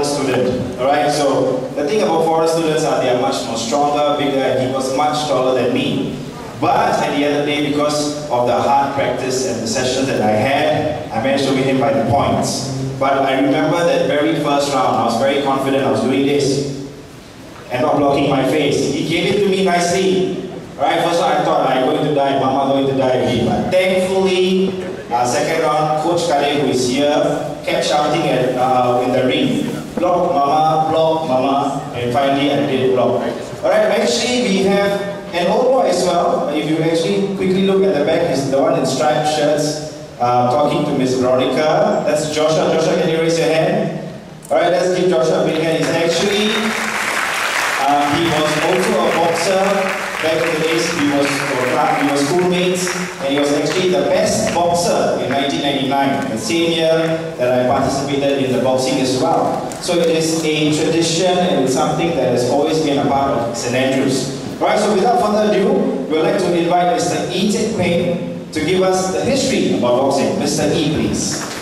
forest student. Alright, so the thing about forest students are they are much more stronger, bigger, and he was much taller than me. But at the end of the day, because of the hard practice and the sessions that I had, I managed to win him by the points. But I remember that very first round, I was very confident I was doing this and not blocking my face. He gave it to me nicely. Alright, first time I thought I'm going to die, Mama going to die again. But thankfully, second round, Coach Kale, who is here, kept shouting at, in the ring, block Mama, and finally I did block. Alright, actually we have an old boy as well. If you actually quickly look at the back, he's the one in striped shirts, talking to Miss Veronica. That's Joshua. Joshua, can you raise your hand? Alright, let's give Joshua a big hand. He's actually, he was also a boxer. Back in the days, we were schoolmates, and he was actually the best boxer in 1999, the same year that I participated in the boxing as well. So it is a tradition and it's something that has always been a part of St. Andrews. Alright, so without further ado, we'd like to invite Mr. E. Tek Peng to give us the history about boxing. Mr. E, please.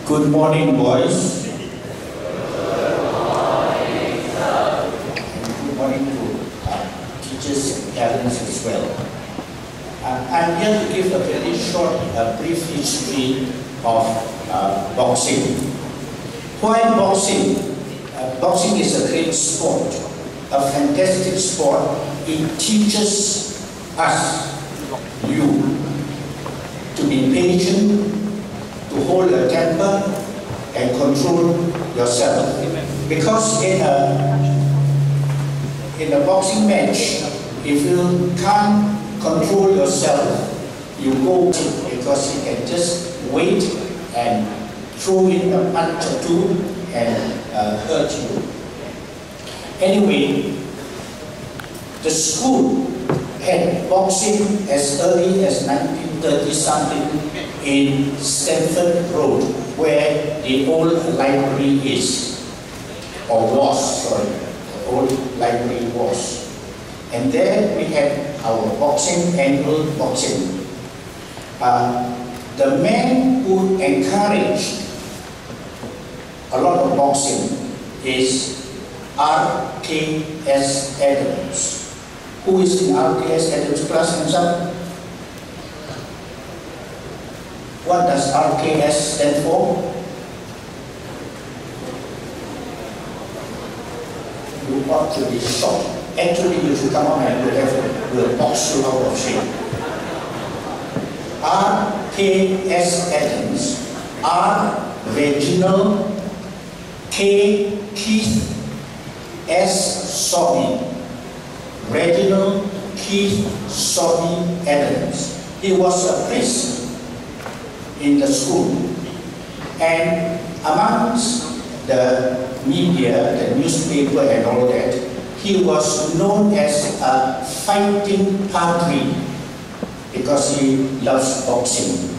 Good morning, boys. Good morning to teachers and parents as well. I'm here to give a very short, brief history of boxing. Why boxing? Boxing is a great sport, a fantastic sport. It teaches us, you, to be patient, to hold your temper and control yourself. Because in a boxing match, if you can't control yourself, you go because you can just wait and throw in a punch or two and hurt you. Anyway, the school had boxing as early as 1930-something in Stamford Road, where the old library is, or was, sorry, the old library was. And there we had our boxing, annual boxing. The man who encouraged a lot of boxing is R.K.S. Adams. Who is in R.K.S. Adams class? Hands up. What does RKS stand for? You ought to be shocked. Actually, you should come on and we'll box you out of shape. RKS Adams, R. Reginald, K. Keith, S. Sobby. Reginald Keith Sobby Adams. He was a priest in the school, and amongst the media, the newspaper and all that, he was known as a fighting padre because he loves boxing.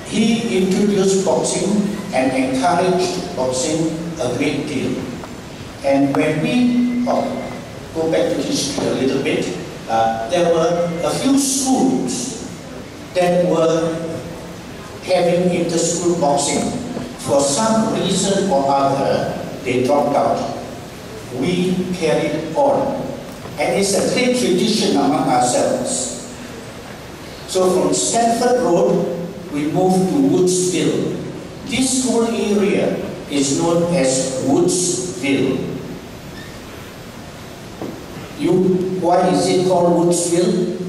He introduced boxing and encouraged boxing a great deal. And when we go back to history a little bit, there were a few schools that were having inter-school boxing. For some reason or other, they dropped out. We carried on. And it's a great tradition among ourselves. So from Stamford Road, we moved to Woodsville. This whole area is known as Woodsville. Why is it called Woodsville?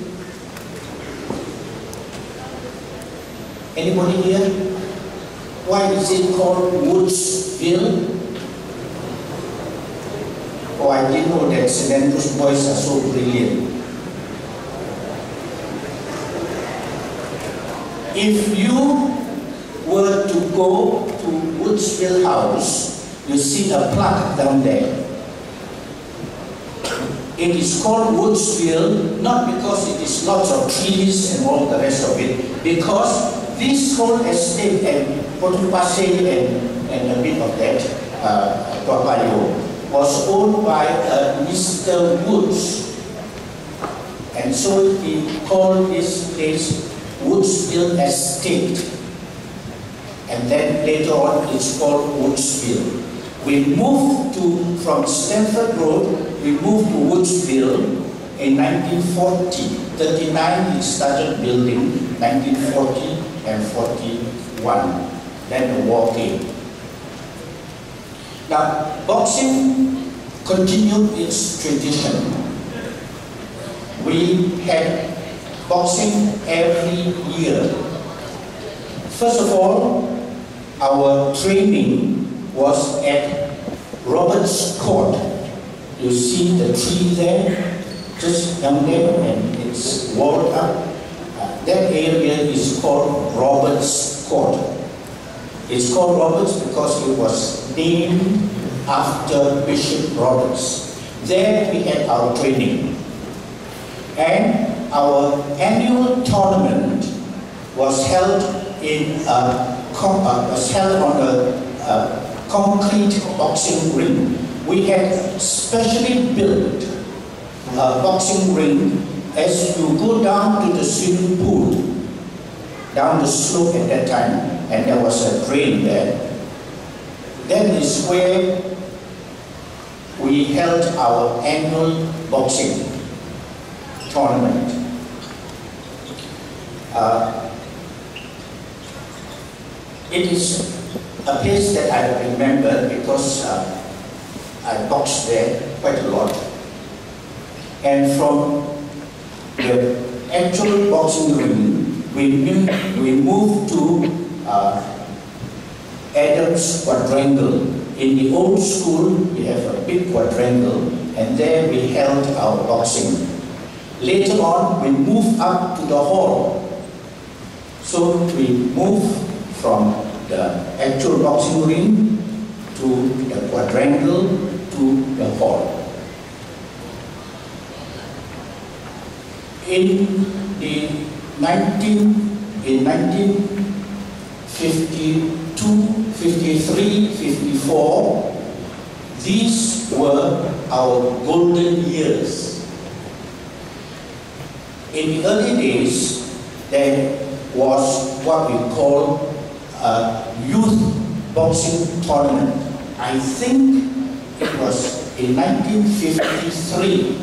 Anybody here? Why is it called Woodsville? Oh, I didn't know that St. Andrews boys are so brilliant. If you were to go to Woodsville House, you see a plaque down there. It is called Woodsville not because it is lots of trees and all the rest of it, because this whole estate and Potong Pasir and a bit of that, Tua Payoh, was owned by Mr. Woods. And so he called this place Woodsville Estate. And then later on it's called Woodsville. We moved from Stamford Road, we moved to Woodsville in 1940. 39 he started building, 1940 and 41. Then the war came. Now, boxing continued its tradition. We had boxing every year. First of all, our training was at Roberts Court. You see the tree there, just down there, and it's walled up. That area is called Roberts Court. It's called Roberts because it was named after Bishop Roberts. There we had our training. And our annual tournament was held on a concrete boxing ring. We had specially built a boxing ring as you go down to the swimming pool, down the slope at that time, and there was a drain there. That is where we held our annual boxing tournament. It is a place that I remember because I boxed there quite a lot. And from the actual boxing ring, we moved to Adams Quadrangle. In the old school, we have a big quadrangle, and there we held our boxing. Later on, we moved up to the hall. So we moved from the actual boxing ring to the quadrangle to the hall. In 1952, 53, 54, these were our golden years. In the early days, there was what we call a youth boxing tournament. I think it was in 1953,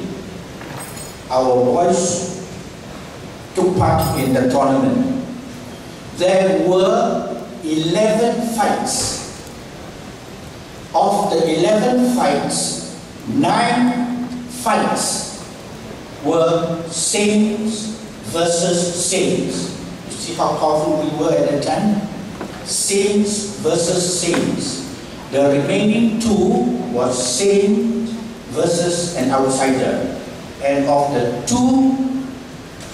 our boys took part in the tournament. There were 11 fights. Of the 11 fights, 9 fights were saints versus saints. You see how powerful we were at that time? Saints versus saints. The remaining 2 was saint versus an outsider. And of the 2,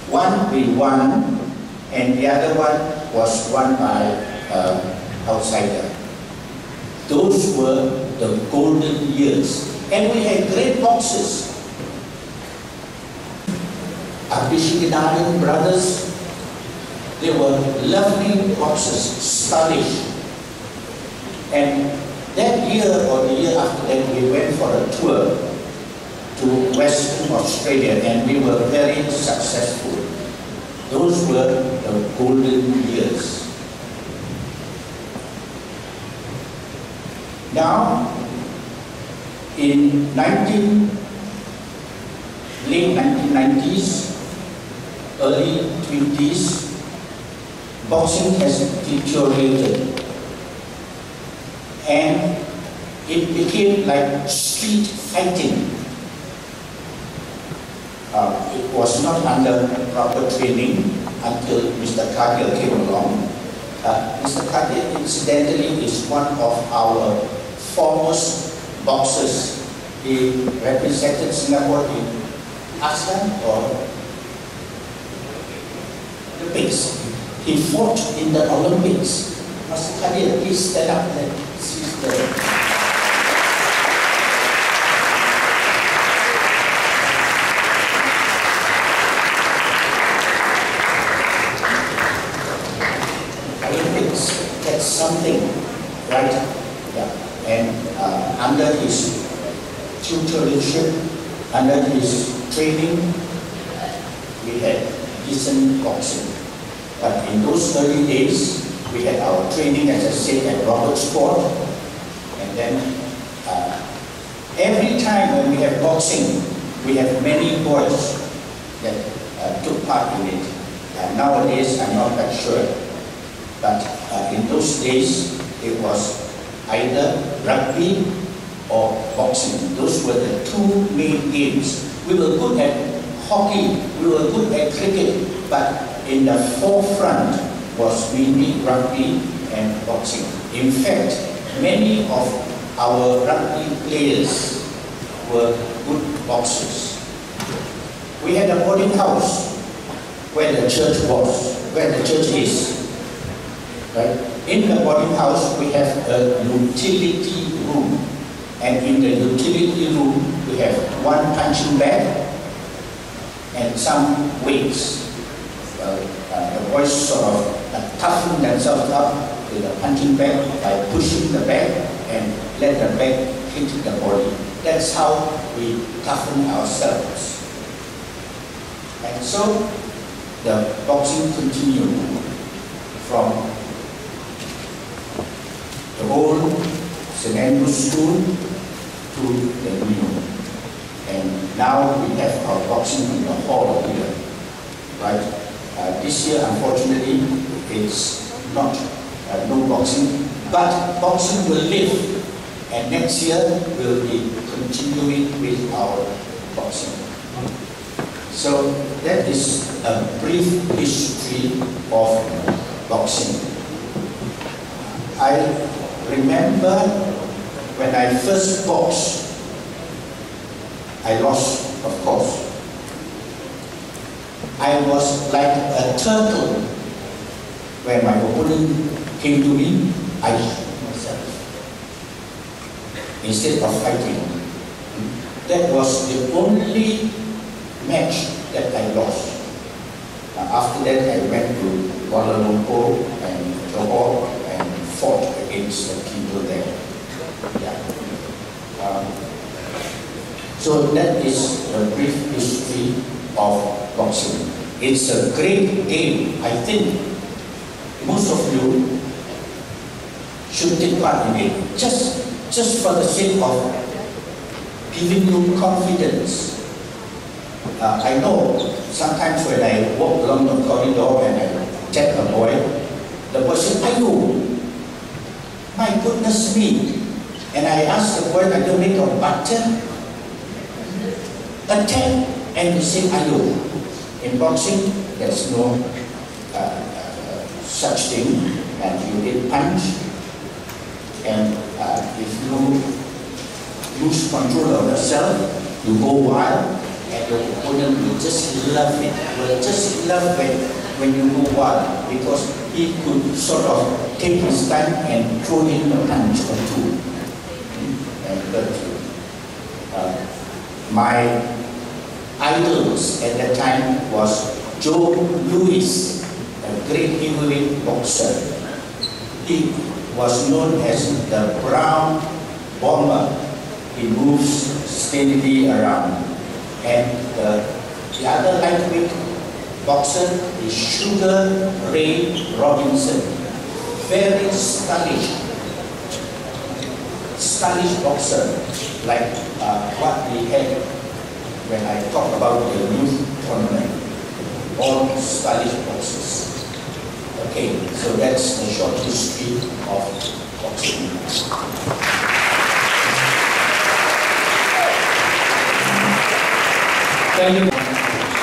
one we won, and the other one was won by outsider. Those were the golden years. And we had great boxers. Abishekanayan brothers, they were lovely boxers, stylish. And that year or the year after that, we went for a tour to Western Australia, and we were very successful. Those were the golden years. Now, in late 1990s, early 20s, boxing has deteriorated, and it became like street fighting. It was not under proper training until Mr. Cargill came along. Mr. Cargill, incidentally, is one of our foremost boxers. He represented Singapore in ASEAN or Olympics. He fought in the Olympics. Mr. Cargill, please stand up and see the some right? Yeah. And under his tutorship, under his training, we had decent boxing. But in those early days, we had our training, as I said, at Roberts Sport. And then every time when we have boxing, we have many boys that took part in it. Nowadays, I'm not that sure. But in those days, it was either rugby or boxing. Those were the two main games. We were good at hockey, we were good at cricket, but in the forefront was mainly rugby and boxing. In fact, many of our rugby players were good boxers. We had a boarding house where the church was, where the church is. Right? In the boarding house, we have a utility room. And in the utility room, we have one punching bag and some weights. The boys sort of toughen themselves up with a punching bag by pushing the bag and let the bag hit the body. That's how we toughen ourselves. And so the boxing continued from the old St. Andrew's School to the new. And now we have our boxing in the hall here, right? This year, unfortunately, it's not no boxing, but boxing will live. And next year, we'll be continuing with our boxing. So that is a brief history of boxing. I remember when I first boxed, I lost, of course. I was like a turtle. When my opponent came to me, I shot myself instead of fighting. That was the only match that I lost. After that, I went to Kuala Lumpur and Johor and fought against the people there. Yeah. So that is a brief history of boxing. It's a great game. I think most of you should take part in it, just for the sake of giving you confidence. I know sometimes when I walk along the corridor and I check a boy, the boy says, "Ayo, my goodness me." And I ask the boy, "Are you made of butter?" Attack, and he say, "Ayo." In boxing, there's no such thing, and you get punched, and if you lose control of yourself, you go wild, and your opponent will just love it, will just love it when you go wild, because he could sort of take his time and throw in a punch or two, and hurt you. My idols at that time was Joe Louis, a great heavyweight boxer. He was known as the Brown Bomber. He moves steadily around. And the other lightweight boxer is Sugar Ray Robinson. Very stylish boxer, like what we had when I talk about the youth tournament. All stylish boxers. Okay, so that's the short history of boxing. Thank you.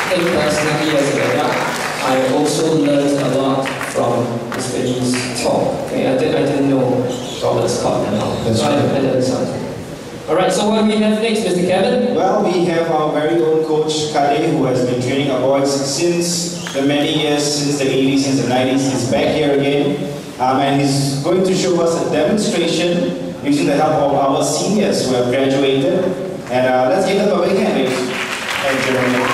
Personally, as a veteran, I also learned a lot from Mr. Lee's talk. Okay, I didn't know Robert Scott and all. That's right. Alright, so what do we have next, Mr. Kevin? Well, we have our very own coach, Kade, who has been training our boys since the many years, since the 80s, since the 90s. He's back here again. And he's going to show us a demonstration using the help of our seniors who have graduated. And let's give them a big hand, ladies and gentlemen.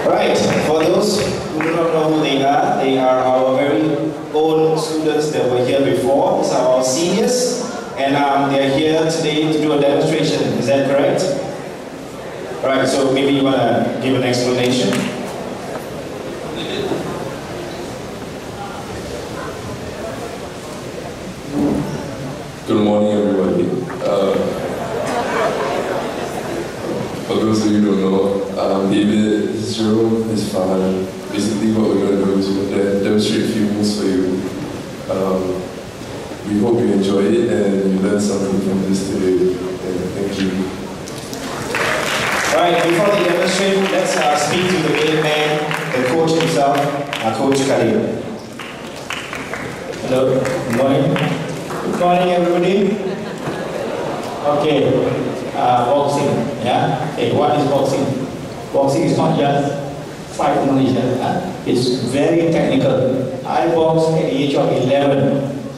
Right, for those who do not know who they are our very own students that were here before. These are our seniors, and they are here today to do a demonstration. Is that correct? Alright, so maybe you want to give an explanation? Good morning, everybody. For those of you who don't know, David is Jerome, his father. Basically, what we're going to do is we're going to demonstrate a few moves for you. We hope you enjoy it and you learn something from this today. And thank you. Alright, before they demonstrate, let's speak to the main man, the coach himself, Coach Khalil. Hello, good morning. Good morning, everybody. Okay, boxing, yeah? Okay, what is boxing? Boxing is not just fight on each other. It's very technical. I boxed at the age of 11.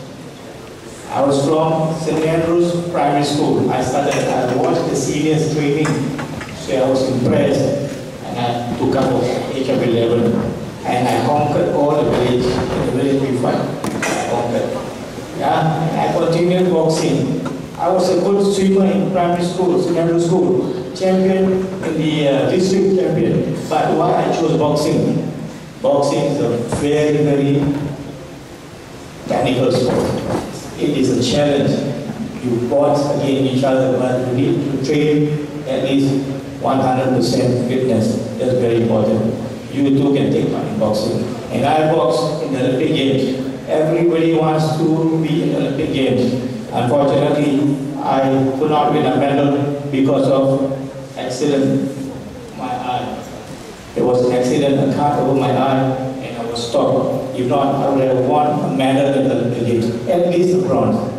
I was from St. Andrews Primary School. I watched the seniors training, so I was impressed, and I took up at the age of 11. And I conquered all the village, in the village we fight. I conquered. Yeah, and I continued boxing. I was a good swimmer in primary school, secondary school, champion in the district champion. But why I chose boxing? Boxing is a very, very technical sport. It is a challenge. You box against each other, but you need to train at least 100% fitness. That's very important. You too can take part in boxing. And I box in the Olympic Games. Everybody wants to be in the Olympic Games. Unfortunately, I could not win a medal because of accident. My eye. There was an accident, a car over my eye, and I was stopped. If not, I would have won a medal in the Olympic Games, at least a bronze.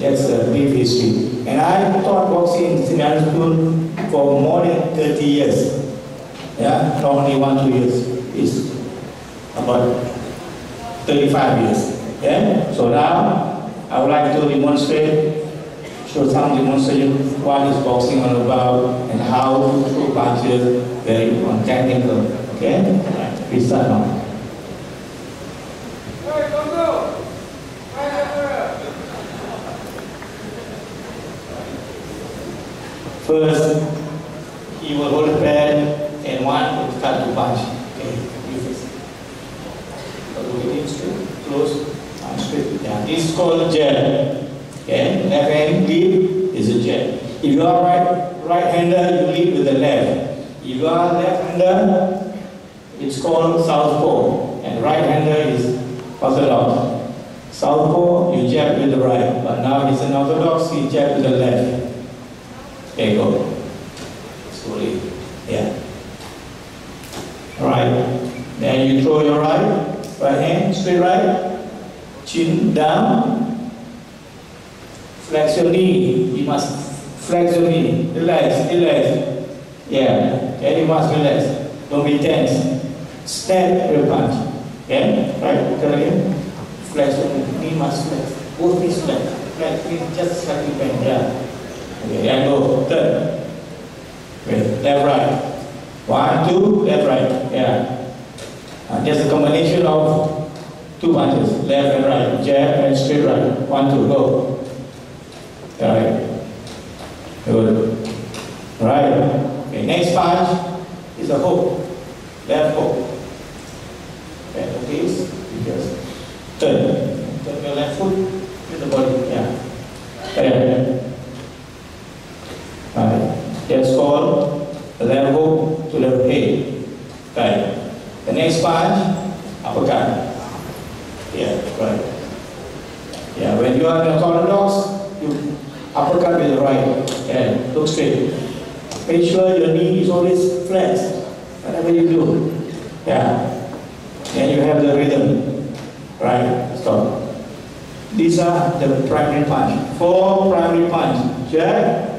That's a brief history. And I taught boxing in St. Andrews School for more than 30 years. Yeah, not only 1-2 years. It's about 35 years. Yeah? So now, I would like to demonstrate, show some demonstration what is boxing all about and how to throw punches, very technical. Okay? Right. We start now. First, he will hold the pad and one will start to punch. Okay, you fix it. Close, and straight. Yeah, this is called jab. Okay, left hand lead is a jab. If you are right-hander, you lead with the left. If you are left-hander, it's called southpaw, and right-hander is orthodox. Southpaw, you jab with the right, but now it's an orthodox, you jab with the left. There you go. Slowly. Yeah. Right. Then you throw your right hand, straight right, chin down, flex your knee. You must flex your knee. Relax, relax. Yeah. Okay, you must relax. Don't be tense. Snap your punch. Yeah. Right. Again. Flex your knee. Knee must flex. Both knees flex. Flex knee just slightly bend. Yeah. Okay, then go, turn. Okay, left, right. 1, 2, left, right. Yeah. Just a combination of two punches, left and right. Jab and straight right. 1, 2, go. Alright. Good. Right. Okay, next punch is a hook. Left hook. Okay, okay. You just turn. Turn your left foot with the body. Yeah. There. That's called left hook to left head. Right. The next punch, uppercut. Yeah, right. Yeah, when you are in orthodox, you uppercut with the right. Yeah, look straight. Make sure your knee is always flexed, whatever you do. Yeah. Then you have the rhythm. Right, stop. These are the primary punch. 4 primary punch. Jab,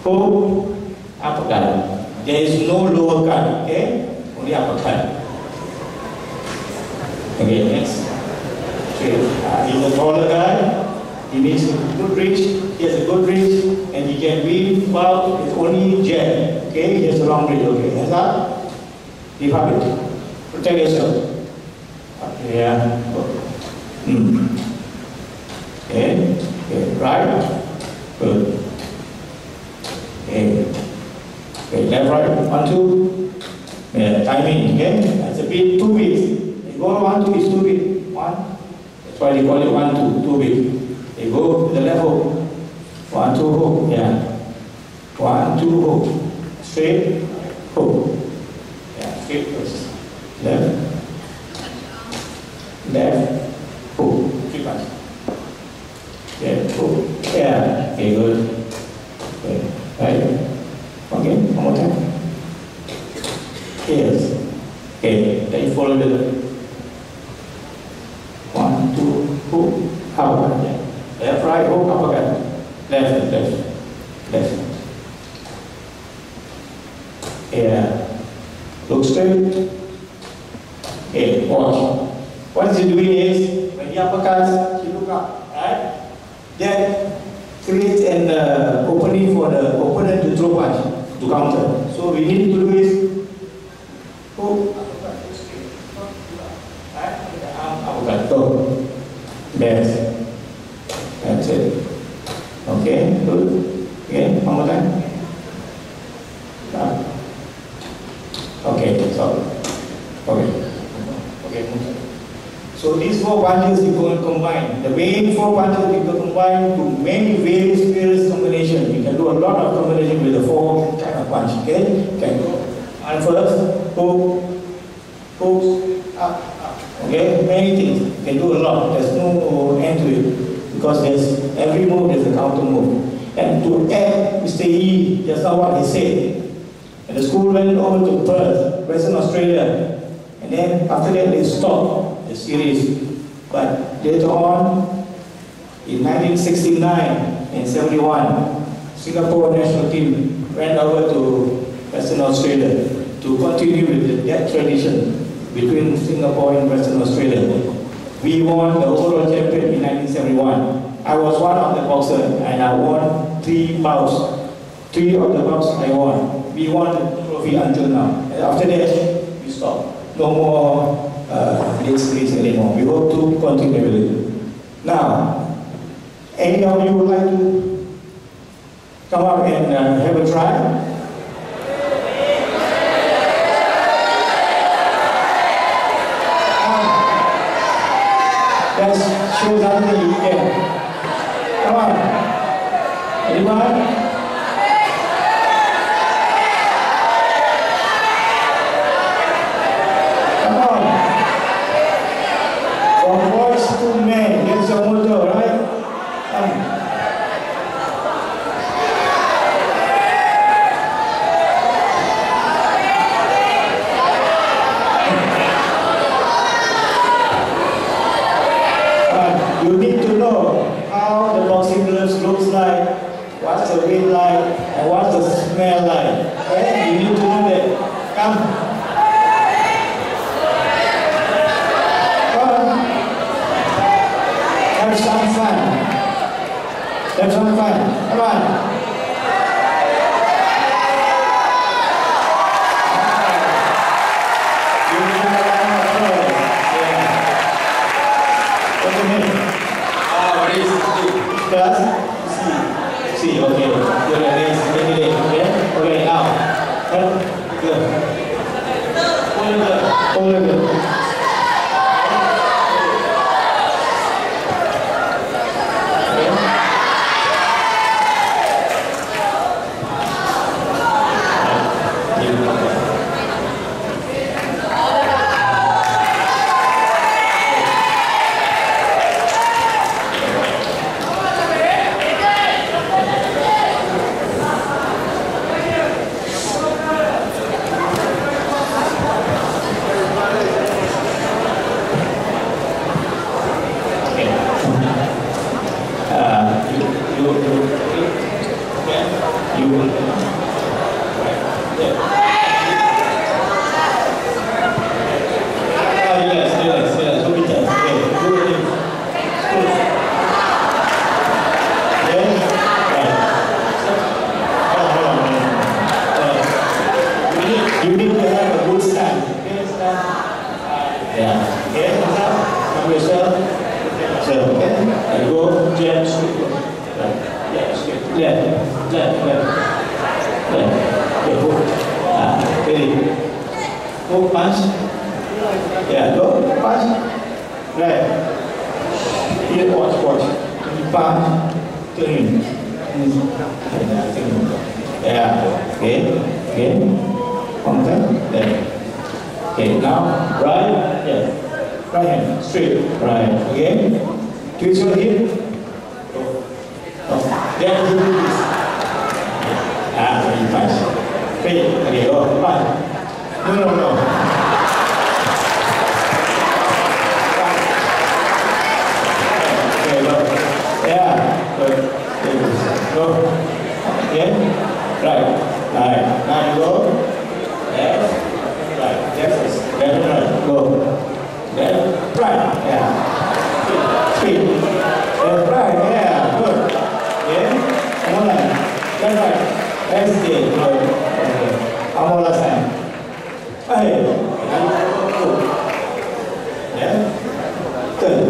hook, uppercut. There is no lower cut, okay? Only uppercut. Okay, next. Okay. He's a taller guy. He needs a good reach. He has a good reach, and he can weave well with only jab. Okay, he has a long reach. Okay, hands up. Deep habit. Protect yourself. Yeah. Okay. Okay. Right. Good. Okay. Okay. Left, right. 1, 2. Yeah. Timing. Okay. That's a beat. 2 beats. You go 1, 2 is 2 beats. 1. That's why they call it 1, 2. 2 beats. You go to the left hook. 1, 2 hook. Yeah. 1, 2 hook. Straight hook. Yeah. Straight first. Left. Left hook. 3 times. Yeah. Hook. Yeah. Okay. Good. Okay. Right. Okay. One more time. Yes. Okay. Then you follow the 1, 2 hook. Uppercut. Yeah. Left, right hook. Uppercut. Left. Left. Left. Yeah. Look straight. Okay, watch. What he's doing is, when he uppercuts, he look up, right? That creates an opening for the opponent to throw punch, to counter. So we need to do is, hook, uppercut, straight, right? The arm, uppercut, go. That's it. Okay, good. Okay, one more time. Okay, sorry. Okay. Okay. So these 4 punches you can combine. The main 4 punches you can combine to many various combinations. You can do a lot of combination with the 4 kind of punch. Okay? You can go on first, hook, hooks, up. Okay? Many things. You can do a lot. There's no end to it. Because every move is a counter move. And to add Mr. Yee, just now what he said. And the school went over to Perth, Western Australia, and then after that they stopped the series. But later on, in 1969 and 71, Singapore national team went over to Western Australia to continue with that tradition between Singapore and Western Australia. We won the overall champion in 1971. I was one of the boxers and I won 3 bouts. 3 of the bouts I won. We won the trophy until now. And after that, we stopped. No more league series anymore. We hope to continue with it. Now, any of you would like to come up and have a try? Let's show something you can. Come on. Anyone? You need to know how the boxing gloves looks like, what's the weight like, and what's the smell like. Okay? You need to know that. Come. Have some fun. Have some fun. Come on. Class? C. Okay. Good. Okay, now. Good. Hold it. You need to have a good stand. Yeah. Okay, hands up. Come yourself. So, okay. And go, jab, straight. Right. Yeah, straight. Left, left, left. Left. Okay, hook. Ready. Hook, punch. Yeah, go, punch. Right. Here, watch, watch. Punch. Turn. Yeah. Okay. Okay. One time. There. Okay, now, right, yeah, right hand, straight, right, again, twist your hip, go, then you do this, you punch, straight, okay, go, punch, no, okay, go, yeah, go, again, right, now you go, left, right, left, right, go. Left, right, yeah. Speed. Left, right, yeah, good. Yeah, one line. Left, right. That's it, good. Okay. One more last time. Hey, good. Yeah. Turn.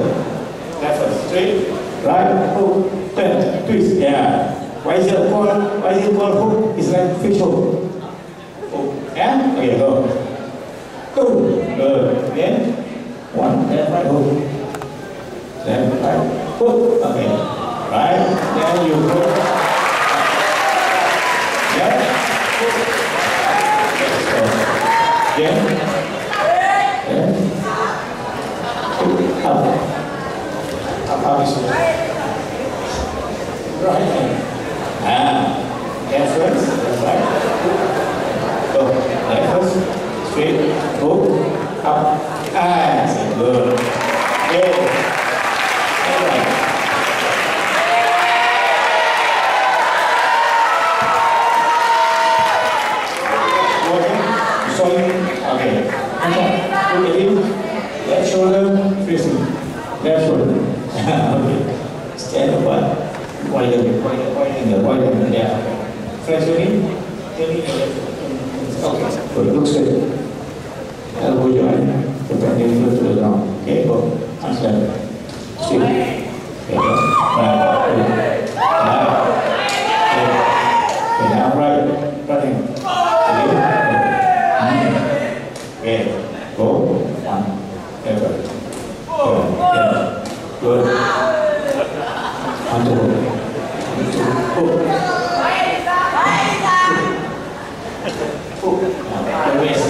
Left, straight. Right, hook, turn, twist, yeah. Why is it called hook? It's like fish hook. Hook. Yeah? Okay, go. Two, good. Again, one, left, right, hook. Left, right, hook. Okay. Right, then you go. Left, hook. Let's go. Again. Left, hook, up. Up is right hand. Left first, left right. Go. Left first. Straight, hook, up, and good. Okay. All right. Okay. Sorry. Okay. Look at him. Left shoulder, facing. Left shoulder. Okay. Stand up. Wider. Yeah. Fresh with him. Okay. Good. Looks good. Elbow joint, protect your foot to the ground. Okay, go. Hands left. Straight. Okay, go. Right. Good. Right. Okay, now right. Right hand. Okay. Go. One. Ever. Good. Yeah. Good. One, two. One, two. Go. The waist.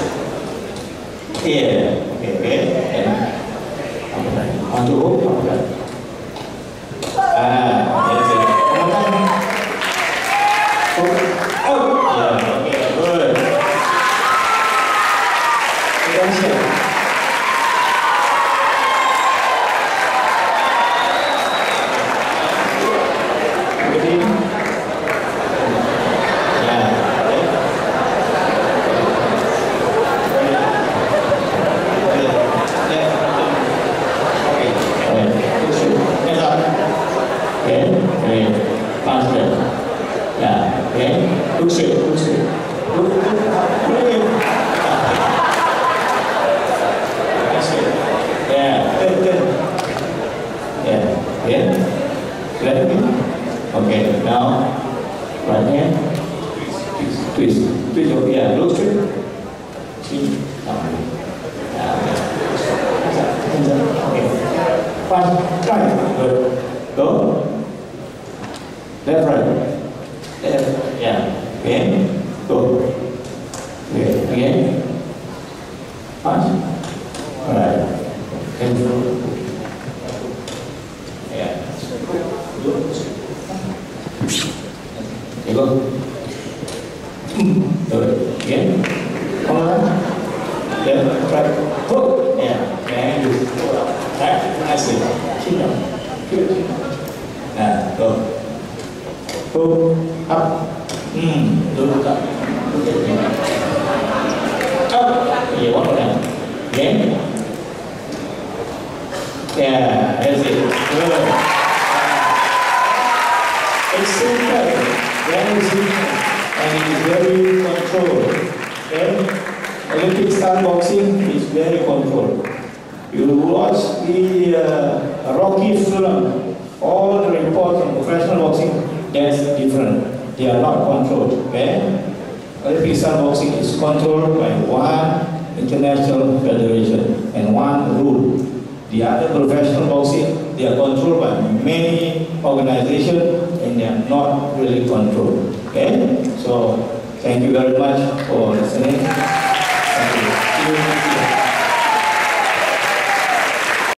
Yeah, okay. And on to hook, that's it. One more time. Hook, out. Yeah, okay, good. That's it. Okay, now right hand, twist, yeah, look straight, okay, one, right, good, go, left, right, left, yeah, again, go, okay, again, punch, alright, yeah, you go. Good. Again. Come on. Left, right. Hook. Yeah. And you right. Nicely. Chin up. Good. Go. Hook. Up. Look up. Look at me. Up. Yeah. One more time. Again. Yeah. That's it. Good. It's simple. Very simple. And it is very controlled. Okay? Olympic style boxing is very controlled. You watch the Rocky film, all the reports on professional boxing, that's different. They are not controlled. Okay? Olympic style boxing is controlled by one international federation and one rule. The other professional boxing, they are controlled by many organizations and they are not really controlled. Okay? So, thank you very much for listening. Thank you.